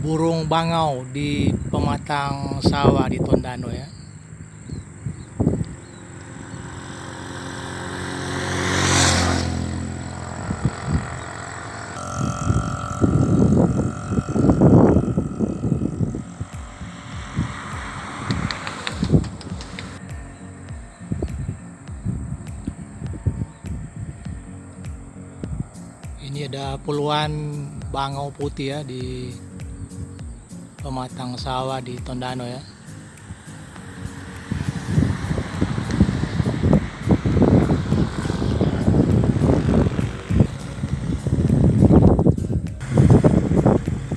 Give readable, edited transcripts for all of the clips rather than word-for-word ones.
burung bangau di pematang sawah di Tondano ya. Ini ada puluhan bangau putih ya di pematang sawah di Tondano ya.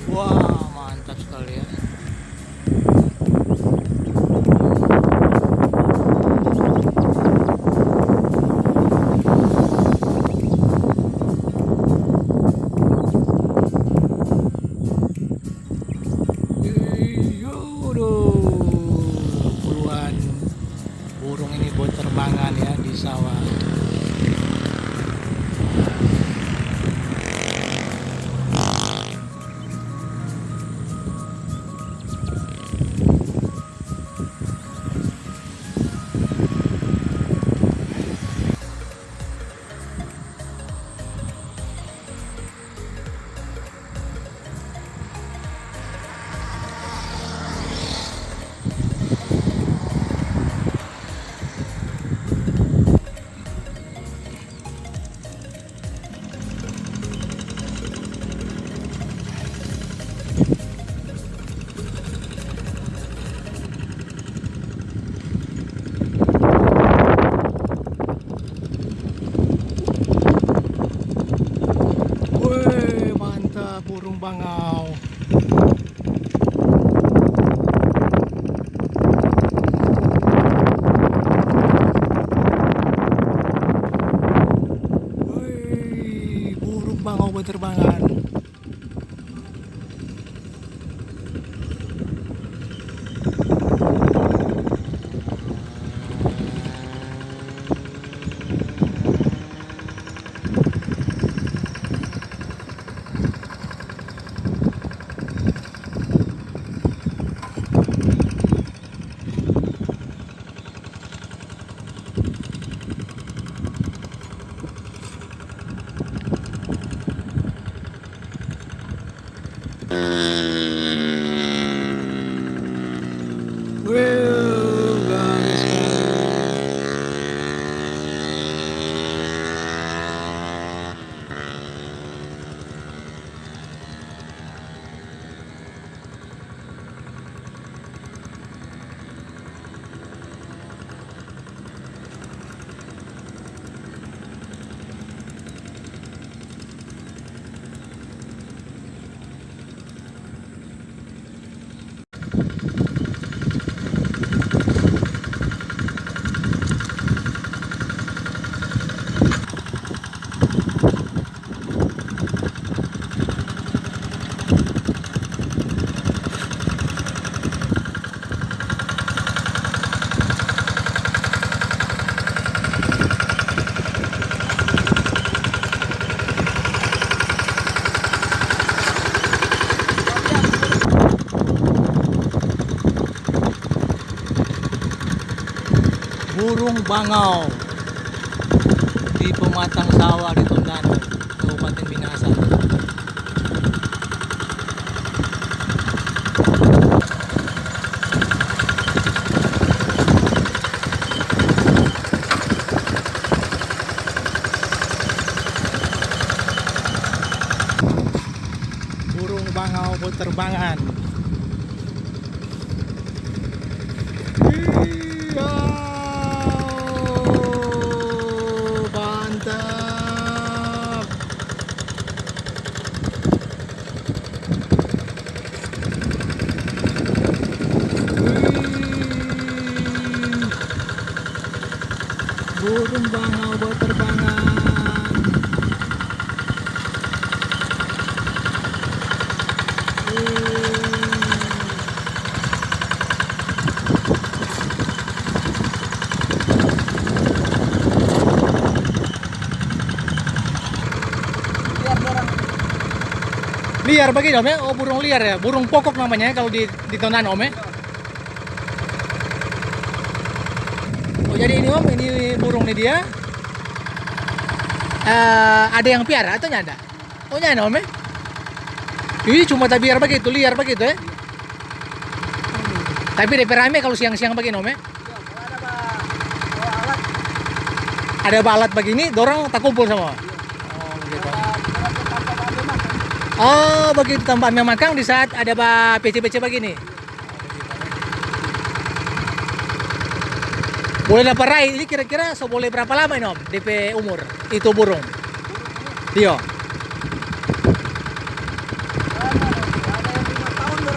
Wah, mantap sekali ya. Puluhan burung ini buat terbangan ya di sawah. Wih, mantap burung bangau. Wih, burung bangau berterbangan. Wih, garis. Burung bangau di pematang sawah di Tondano, Kabupaten Minahasa. Burung bangau berterbangan. Iya. Mantap. Burung bangau berterbangan. Liar begini Om ya? Oh burung liar ya, burung pokok namanya ya, kalau di Tonan Om ya? Oh jadi ini Om, ini burung nih dia. Ada yang piara atau nyanda? Oh nyanda Om ya? Ini cuma tak biar begitu, liar begitu ya? Tapi DP rame kalau siang-siang begini Om ya? Ada balat begini, dorang tak kumpul semua. Oh begitu. Oh begitu tempatnya makan di saat ada PC-PC begini. Boleh dapat rai ini kira-kira boleh berapa lama ini Om? DP umur itu burung. Iya.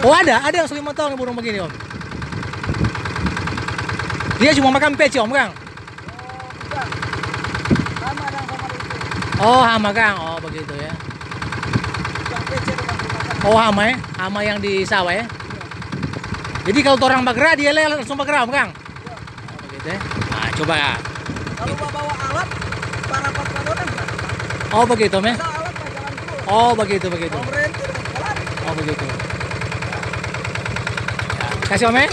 Oh ada yang 5 tahun burung begini Om. Dia cuma makan PC Om Kang. Oh hama Kang, oh begitu ya. Oh hama ya, hama yang di sawah ya. Jadi kalau orang bergerak dia langsung bergerak Om Kang. Oh begitu ya. Nah coba. Kalau bawa alat, para patronan. Oh begitu Om ya. Oh begitu. Oh begitu. Ya, kasih Om ya.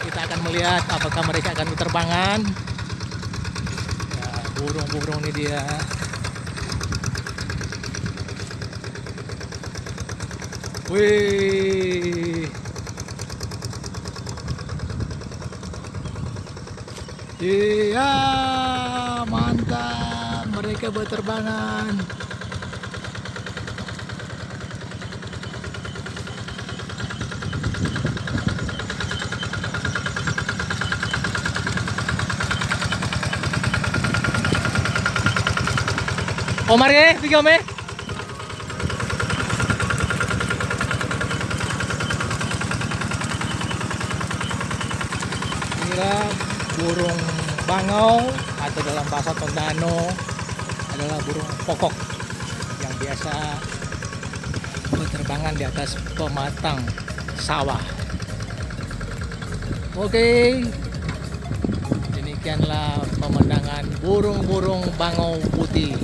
Kita akan melihat apakah mereka akan berterbangan. Ya, burung-burung ini dia. Wih. Iya, mantap. Mereka berterbangan. Omar ya, pergi Om ya. Burung Bangau atau dalam bahasa Tondano adalah burung pokok yang biasa berterbangan di atas pematang sawah. Oke, demikianlah pemandangan burung-burung Bangau putih.